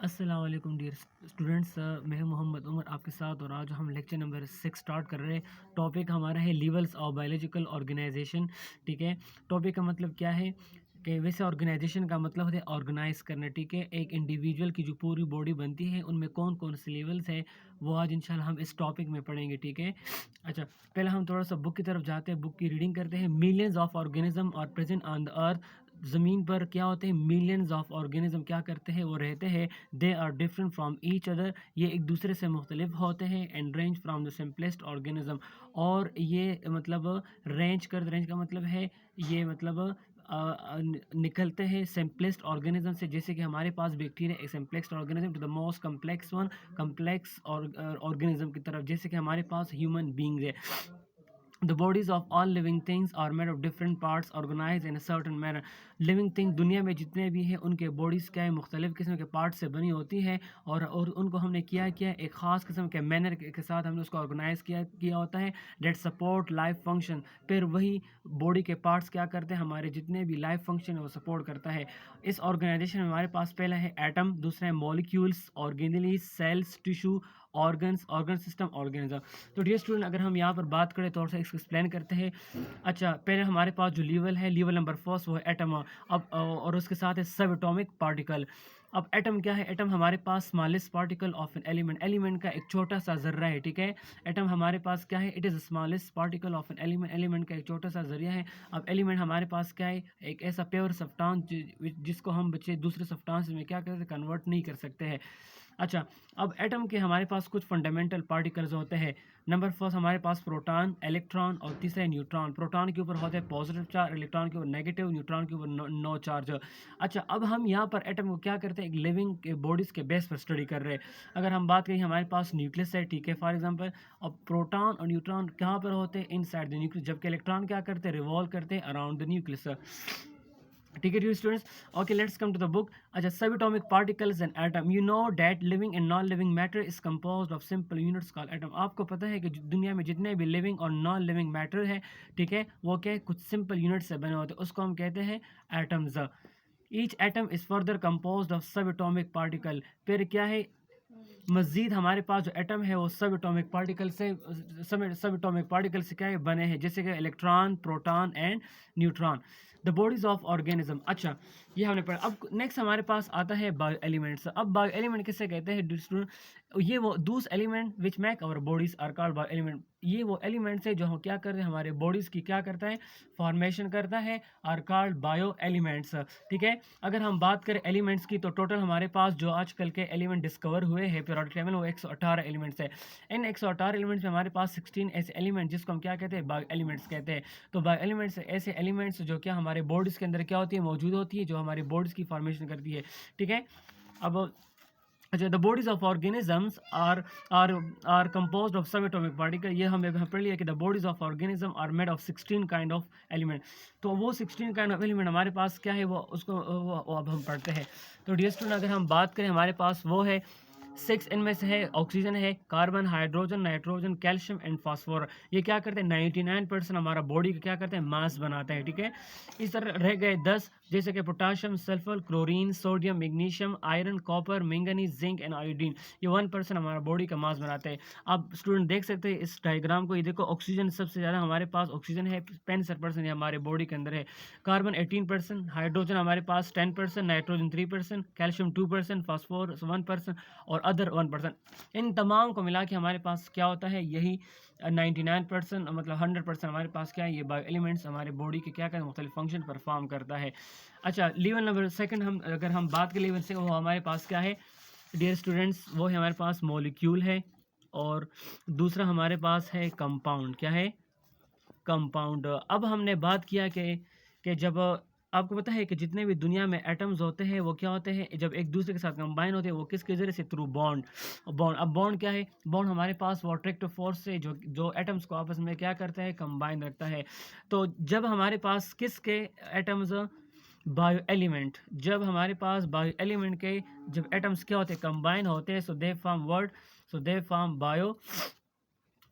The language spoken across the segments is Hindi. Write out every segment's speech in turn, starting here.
अस्सलाम वालेकुम डियर स्टूडेंट्स। मैं हूं मोहम्मद उमर आपके साथ और आज हम लेक्चर नंबर 6 स्टार्ट कर रहे हैं। टॉपिक हमारा है लेवल्स ऑफ बायोलॉजिकल ऑर्गेनाइजेशन। ठीक है, टॉपिक का मतलब क्या है कि वैसे ऑर्गेनाइजेशन का मतलब होता है ऑर्गेनाइज करना। ठीक है, एक इंडिविजुअल की जो पूरी बॉडी बनती है उनमें कौन कौन से लेवल्स हैं वो आज इंशाल्लाह हम इस टॉपिक में पढ़ेंगे। ठीक है, अच्छा पहले हम थोड़ा सा बुक की तरफ जाते हैं, बुक की रीडिंग करते हैं। Millions of organism are present on the earth. ज़मीन पर क्या होते हैं, मिलियंस ऑफ ऑर्गेनिज्म क्या करते हैं, वो रहते हैं। They are different from each other, ये एक दूसरे से मुख्तलिफ होते हैं। And range from the simplest organism, और ये मतलब रेंज का मतलब है ये मतलब निकलते हैं सिंपलेस्ट ऑर्गेनिज्म से। जैसे कि हमारे पास बैक्टीरिया एक simplest organism to the most complex one, complex organism की तरफ, जैसे कि हमारे पास ह्यूमन बींग्स है। The bodies of all living things are made of different parts organized in a certain manner. Living thing दुनिया में जितने भी हैं उनके बॉडीज़ क्या है, मुख्तलिफ़ किस्म के पार्ट से बनी होती है, और उनको हमने किया एक ख़ास किस्म के मैनर के साथ हमने उसको ऑर्गेनाइज़ किया होता है। डेट सपोर्ट लाइफ फंक्शन, फिर वही बॉडी के पार्ट्स क्या करते हैं, हमारे जितने भी लाइफ फंक्शन है वो सपोर्ट करता है। इस ऑर्गेनाइजेशन में हमारे पास पहला है एटम, दूसरा है molecules, organelles, cells, tissue, organ system, organism. तो डियर स्टूडेंट, अगर हम यहाँ पर बात करें तो और इसको एक्सप्लेन करते हैं। अच्छा, पहले हमारे पास जो लेवल है, लेवल नंबर फर्स्ट, वो है एटम। अब और उसके साथ है सब एटॉमिक पार्टिकल। अब एटम क्या है, एटम हमारे पास smallest particle of an element, element का एक छोटा सा जर्रा है। ठीक है, एटम हमारे पास क्या है, it is smallest particle of an element, element का एक छोटा सा जरिया है। अब एलिमेंट हमारे पास क्या है, एक ऐसा प्योर सब्सटेंस जिसको हम बच्चे दूसरे सब्सटेंस में क्या करते, कन्वर्ट नहीं कर सकते हैं। अच्छा, अब एटम के हमारे पास कुछ फंडामेंटल पार्टिकल्स होते हैं। नंबर फर्स्ट हमारे पास प्रोटॉन, इलेक्ट्रॉन, और तीसरा है न्यूट्रॉन। प्रोटॉन के ऊपर होते हैं पॉजिटिव चार्ज, इलेक्ट्रॉन के ऊपर नेगेटिव, न्यूट्रॉन के ऊपर नो चार्ज। अच्छा, अब हम यहाँ पर एटम को क्या करते हैं, एक लिविंग के बॉडीज़ के बेस पर स्टडी कर रहे हैं। अगर हम बात करें, हमारे पास न्यूक्लियस है, ठीक है, फॉर एग्जांपल। अब प्रोटॉन और न्यूट्रॉन कहाँ पर होते हैं, इनसाइड द न्यूक्लियस, जबकि इलेक्ट्रॉन क्या करते हैं, रिवॉल्व करते हैं अराउंड द न्यूक्लियस। ठीक है dear students, okay let's come to the book. अच्छा, सब atomic particles and atom, you know that living and non living matter is composed of simple units called atom. आपको पता है कि दुनिया में जितने भी लिविंग और नॉन लिविंग मैटर है, ठीक है, वो क्या कुछ सिंपल यूनिट से बने होते हैं, उसको हम कहते हैं atoms. Each atom is further composed of subatomic particle. फिर क्या है, मज़ीद हमारे पास जो एटम है वो सब एटॉमिक पार्टिकल से क्या है, बने हैं, जैसे कि electron, proton and neutron. The bodies of organism, अच्छा ये हमने पढ़ा। अब नेक्स्ट हमारे पास आता है बायो एलिमेंट्स। अब बायो एलिमेंट किससे कहते हैं स्टूडेंट, ये वो those element which make our bodies are called bio element. ये वो एलिमेंट्स है जो हम क्या करते हैं, हमारे बॉडीज़ की क्या करता है, फॉर्मेशन करता है, आर कॉल्ड बायो एलिमेंट्स। ठीक है, अगर हम बात करें एलिमेंट्स की तो टोटल हमारे पास जो आजकल के एलिमेंट डिस्कवर हुए हैं पीरियोडिक टेबल, वो 118 एलिमेंट्स है। इन 118 एलिमेंट्स में हमारे पास 16 ऐसे एलिमेंट जिसको हम क्या कहते हैं, बायो एलिमेंट्स कहते हैं। तो बायो एलिमेंट्स ऐसे एलिमेंट्स जो क्या हमारे बॉडीज़ के अंदर क्या होती है, मौजूद होती है, जो हमारी बॉडीज़ की फॉर्मेशन करती है। ठीक है, अब अच्छा, the bodies of organisms are composed of subatomic particle. ये हमें पढ़ लिया कि the bodies of organism are made of 16 kind of element. तो वो 16 काइंड ऑफ एलिमेंट हमारे पास क्या है, वो उसको वो अब हम पढ़ते हैं। तो डियर स्टूडेंट, अगर हम बात करें, हमारे पास वो है 6, इनमें से है ऑक्सीजन है, carbon, hydrogen, nitrogen, calcium and phosphorus. ये क्या करते हैं, 99% हमारा बॉडी का क्या करते हैं, मास बनाते हैं। ठीक है, इस तरह रह गए 10, जैसे कि potassium, sulphur, chlorine, sodium, magnesium, iron, copper, manganese, zinc and iodine. ये 1% हमारा बॉडी का मास बनाते हैं। आप स्टूडेंट देख सकते हैं इस डायग्राम को, ये देखो, ऑक्सीजन सबसे ज़्यादा हमारे पास ऑक्सीजन है, 65% हमारे बॉडी के अंदर है। कार्बन 18%, हाइड्रोजन हमारे पास 10%, नाइट्रोजन 3%, कैल्शियम 2%, फास्फोरस 1% और अदर 1%। इन तमाम को मिला के हमारे पास क्या होता है, यही 99% मतलब 100% हमारे पास क्या है, ये बायो एलिमेंट्स हमारे बॉडी के क्या करते हैं, मुख्तलिफ फंक्शन परफॉर्म करता है। अच्छा, लेवल नंबर सेकंड, हम अगर हम बात करें लेवल से, वो हमारे पास क्या है डियर स्टूडेंट्स, वो है हमारे पास मॉलिक्यूल है, और दूसरा हमारे पास है कंपाउंड। क्या है, कंपाउंड। अब हमने बात किया कि जब आपको पता है कि जितने भी दुनिया में एटम्स होते हैं वो क्या होते हैं, जब एक दूसरे के साथ कंबाइन होते हैं, वो किसके ज़रिए से, थ्रू बॉन्ड। बॉन्ड, अब बॉन्ड क्या है, बॉन्ड हमारे पास वो अट्रैक्टिव फोर्स से जो जो एटम्स को आपस में क्या करता है, कंबाइन रखता है। तो जब हमारे पास किसके एटम्स, बायो एलिमेंट, जब हमारे पास बायो एलिमेंट के जब एटम्स क्या होते हैं, कंबाइन होते हैं, so they form bio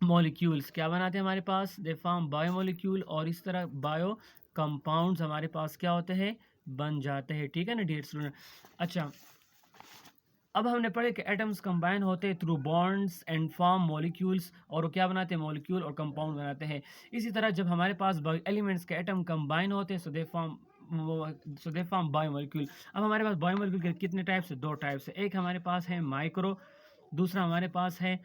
molecules. क्या बनाते हैं हमारे पास, दे फॉर्म बायोमोलिक्यूल, और इस तरह बायो कंपाउंड्स हमारे पास क्या होते हैं, बन जाते हैं। ठीक है ना डियर स्टूडेंट। अच्छा, अब हमने पढ़े कि एटम्स कंबाइन होते हैं through bonds and form molecules, और वो क्या बनाते हैं, मॉलिक्यूल और कंपाउंड बनाते हैं। इसी तरह जब हमारे पास एलिमेंट्स के एटम कंबाइन होते हैं सो दे फॉर्म बायोमोलिक्यूल। अब हमारे पास बायोमोलिक्यूल के कितने टाइप्स है, 2 टाइप्स है। एक हमारे पास है माइक्रो, दूसरा हमारे पास है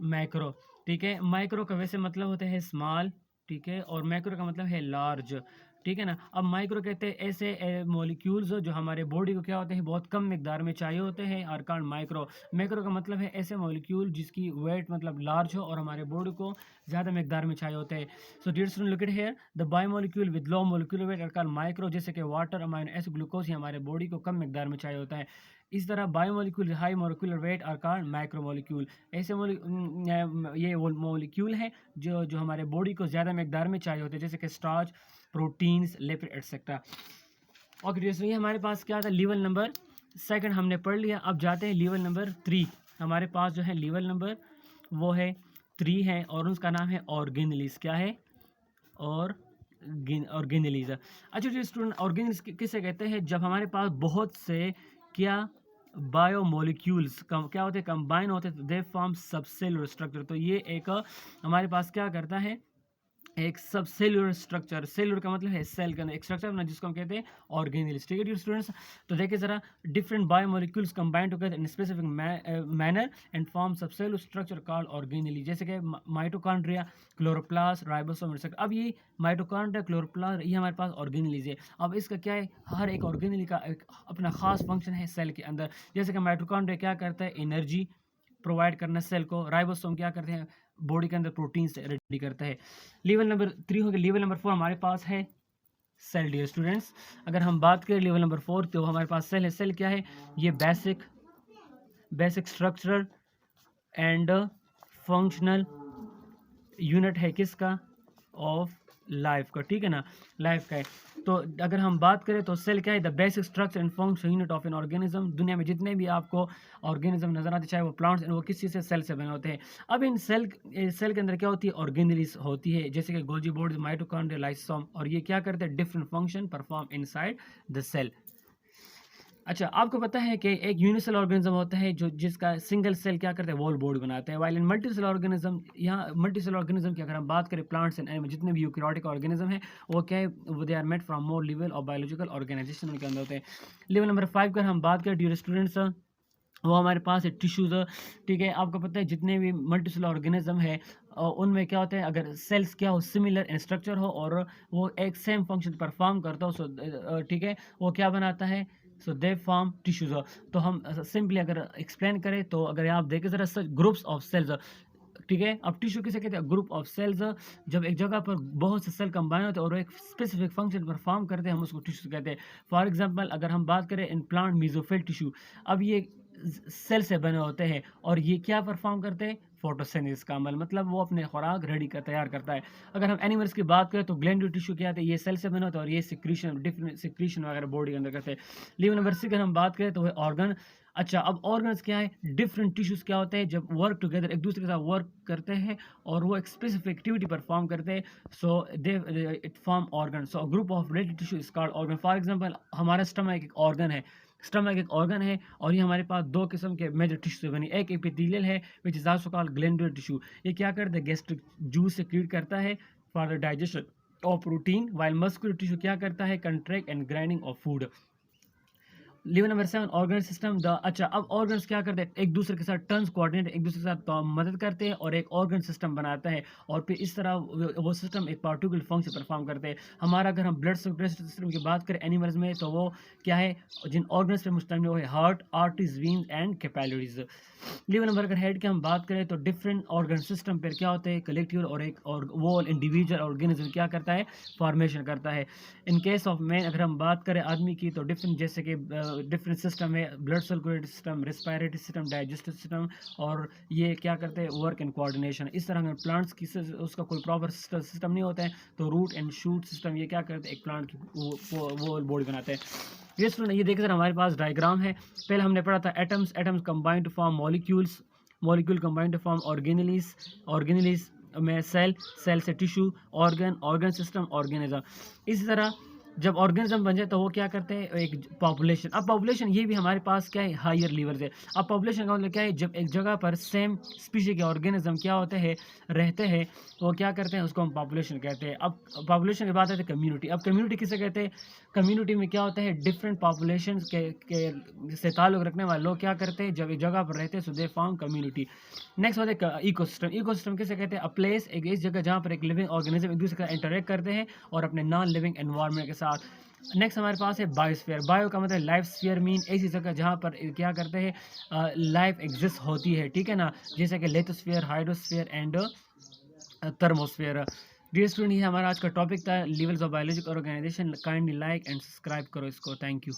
मैक्रो। ठीक है, माइक्रो का वैसे मतलब होता है स्मॉल, ठीक है, और मैक्रो का मतलब है लार्ज। ठीक है ना। अब माइक्रो कहते हैं ऐसे मॉलिक्यूल्स जो हमारे बॉडी को क्या होते हैं, बहुत कम मिकदार में चाहिए होते हैं, और कारण माइक्रो। मैक्रो का मतलब है ऐसे मॉलिक्यूल जिसकी वेट मतलब लार्ज हो और हमारे बॉडी को ज़्यादा मिकदार में चाहिए होते हैं। So dear student, look at here, the biomolecule with low molecular weight are called micro, जैसे कि वाटर, अमाइनो एसिड, ग्लूकोज, हमारे बॉडी को कम मिकदार में चाहिए होता है। इस तरह biomolecule high molecular weight are called micromolecule. ऐसे ये वो मोलिक्यूल है जो जो हमारे बॉडी को ज़्यादा मिकदार में चाहिए होते हैं, जैसे कि starch, proteins, lipid etcetera. Okay, ये हमारे पास क्या था, लेवल नंबर 2 हमने पढ़ लिया। अब जाते हैं लेवल नंबर 3। हमारे पास जो है लेवल नंबर वो है 3 है, और उसका नाम है ऑर्गेनेलिस। क्या है, ऑर्गेनेलिस। अच्छा जी स्टूडेंट, ऑर्गेनेलिस किसे कहते हैं, जब हमारे पास बहुत से क्या बायोमोलिक्यूल्स क्या होते हैं, कंबाइन होते हैं, दे फॉर्म सबसेलुलर स्ट्रक्चर। तो ये एक हमारे पास क्या करता है, एक सब सेलुलर स्ट्रक्चर। सेलुलर का मतलब है सेल का एक स्ट्रक्चर ना, जिसको हम कहते हैं ऑर्गेनेल्स। ठीक है डियर स्टूडेंट्स, तो देखिए जरा, different biomolecules combine together in specific manner and form सब सेलुलर स्ट्रक्चर कॉल्ड ऑर्गेनेली, जैसे कि माइटोकॉन्ड्रिया, क्लोरोप्लास्ट, राइबोसोम एक्सेट्रा। अब ये माइटोकॉन्ड्रिया, क्लोरोप्लास्ट, ये हमारे पास ऑर्गेनेलीज है। अब इसका क्या है, हर एक ऑर्गेनेली का एक अपना खास फंक्शन है सेल के अंदर। जैसे कि माइटोकॉन्ड्रिया क्या करता है, एनर्जी प्रोवाइड करना सेल को। राइबोसोम क्या करते हैं, बॉडी के अंदर प्रोटीन से रेडी करता है। लेवल नंबर 3 हो गया। लेवल नंबर 4 हमारे पास है सेल। डियर स्टूडेंट्स, अगर हम बात करें लेवल नंबर 4 तो हमारे पास सेल है। सेल क्या है, ये basic structural and functional unit है किसका, ऑफ लाइफ का। ठीक है ना, लाइफ का है। तो अगर हम बात करें तो सेल क्या है, the basic structure and function unit of an organism. दुनिया में जितने भी आपको ऑर्गेनिज्म नजर आते, चाहे वो प्लांट्स, वो किस चीज़ से, सेल से बने होते हैं। अब इन सेल के अंदर क्या होती है, ऑर्गेनेलिस होती है, जैसे कि गोल्जी बोर्ड, माइटोकॉन्ड्रिया, लाइसोसोम, और ये क्या करते हैं, different function perform inside the cell. अच्छा, आपको पता है कि एक यूनिसेल ऑर्गेनिज्म होता है जो जिसका सिंगल सेल क्या करता है, वॉल बॉडी बनाता है। वाइल इन मल्टीसेल ऑर्गेनिज्म, यहाँ मल्टीसेल ऑर्गेनिज्म की अगर हम बात करें, प्लांट्स एंड एनिमल, जितने भी यूकैरियोटिक ऑर्गेनिज्म है, वो क्या है, वो they are made from more level of biological organisation उनके अंदर होते हैं। लेवल नंबर 5 का हम बात करें डियर स्टूडेंट्स, वो हमारे पास है टिश्यूज। ठीक है, आपको पता है जितने भी मल्टीसेल ऑर्गेनिज्म है उनमें क्या होता है, अगर सेल्स क्या हो, सिमिलर इन स्ट्रक्चर हो और वो एक सेम फंक्शन परफॉर्म करता हो, सो ठीक है, वो क्या बनाता है, सो दे फॉर्म टिश्यूज। तो हम सिंपली अगर एक्सप्लेन करें तो अगर आप देखें जरा, ग्रुप्स ऑफ सेल्स। ठीक है, अब टिश्यू किसे कहते हैं, ग्रुप ऑफ सेल्स। जब एक जगह पर बहुत से सेल कंबाइन होते हैं और एक स्पेसिफिक फंक्शन परफॉर्म करते हैं, हम उसको टिश्यू कहते हैं। फॉर एग्जांपल अगर हम बात करें इन प्लांट मीजोफिल टिश्यू, अब ये सेल से बने होते हैं और ये क्या परफॉर्म करते हैं, फोटोसिंथेसिस का अमल, मतलब वो अपने खुराक रेडी कर तैयार करता है। अगर हम एनिमल्स की बात करें तो ग्लैंडुलर टिश्यू क्या है, ये सेल से बने होते हैं और ये सिक्रीशन, डिफरेंट सिक्रीशन वगैरह बॉडी के अंदर करते हैं। लेवल नंबर 6 अगर हम बात करें तो वह ऑर्गन। अच्छा, अब ऑर्गन्स क्या है, डिफरेंट टिश्यूज क्या होते हैं, जब वर्क टुगेदर एक दूसरे के साथ वर्क करते हैं और वो एक स्पेसिफिक एक्टिविटी परफॉर्म करते हैं, so they it form organ. So group of related tissue is called organ. For example हमारा स्टमक एक ऑर्गन है, स्टमक एक ऑर्गन है, और ये हमारे पास 2 किस्म के मेजर टिश्यू से बनी, एक एपिथेलियल है which is also called glandular tissue. ये क्या करता है, गैस्ट्रिक जूस से क्रिएट करता है for the digestion of protein, while muscular tissue क्या करता है, contract and grinding of food. Level number 7 organ system. The अच्छा, अब ऑर्गन्स क्या करते हैं, एक दूसरे के साथ टर्न्स कोऑर्डिनेट, एक दूसरे के साथ मदद करते हैं और एक ऑर्गन सिस्टम बनाता है, और फिर इस तरह वो सिस्टम एक पार्टिकुलर फंक्शन परफॉर्म करते हैं। हमारा अगर हम ब्लड सर्कुलेशन सिस्टम की बात करें एनिमल्स में, तो वो क्या है, जिन ऑर्गन्स पे मुश्तमिल है, heart, arteries, veins and capillaries. Level number अगर हेड के हम बात करें तो डिफरेंट ऑर्गन सिस्टम पर क्या होते हैं, कलेक्टिव और एक और वो इंडिविजुअल ऑर्गेनिज्म क्या करता है, फॉर्मेशन करता है। इन केस ऑफ मैन अगर हम बात करें आदमी की, तो डिफरेंट जैसे कि डिफरेंट सिस्टम है, blood circulatory system, respiratory system, digestive system, और ये क्या करते हैं, वर्क एंड कोऑर्डिनेशन। इस तरह प्लांट्स की उसका कोई प्रॉपर सिस्टम नहीं होता है, तो रूट एंड शूट सिस्टम ये क्या करते हैं, एक प्लांट की वो बॉडी बनाते हैं। ये स्टूडेंट, ये देखिए सर, हमारे पास डायग्राम है। पहले हमने पढ़ा था atoms combine to form molecules, molecule combine to form organelles में सेल से टिश्यू, ऑर्गन सिस्टम, ऑर्गेनिज्म। इसी तरह जब ऑर्गेनिज्म बन जाए तो वो क्या करते हैं, एक पॉपुलेशन। अब पॉपुलेशन ये भी हमारे पास क्या है, हायर लेवल है। अब पॉपुलेशन का मतलब क्या है, जब एक जगह पर सेम स्पीशी के ऑर्गेनिज्म क्या होते हैं, रहते हैं, तो वो क्या करते हैं, उसको हम पॉपुलेशन कहते हैं। अब पॉपुलेशन के बाद आते हैं कम्युनिटी। अब कम्युनिटी किसे कहते हैं, कम्युनिटी में क्या होता है, डिफरेंट पॉपुलेशन के से ताल्लुक़ रखने वाले लोग क्या करते हैं, जब एक जगह पर रहते हैं, so they form community. Next होता है इकोसिस्टम। इकोसिस्टम किसे कहते हैं, अ प्लेस, एक इस जगह जहाँ पर एक लिविंग ऑर्गेनिज्म एक दूसरे के साथ इंटरेक्ट करते हैं और अपने नॉन लिविंग एनवायरनमेंट के साथ। नेक्स्ट हमारे पास है बायोस्फीयर। बायो का मतलब लाइफ स्फीयर, मीन ऐसी जगह जहाँ पर क्या करते हैं, लाइफ एग्जिस्ट होती है, ठीक है ना, जैसे कि lithosphere, hydrosphere and thermosphere. Dear student, ये हमारा आज का टॉपिक था, levels of biological organisation. Kindly like and subscribe करो इसको। Thank you.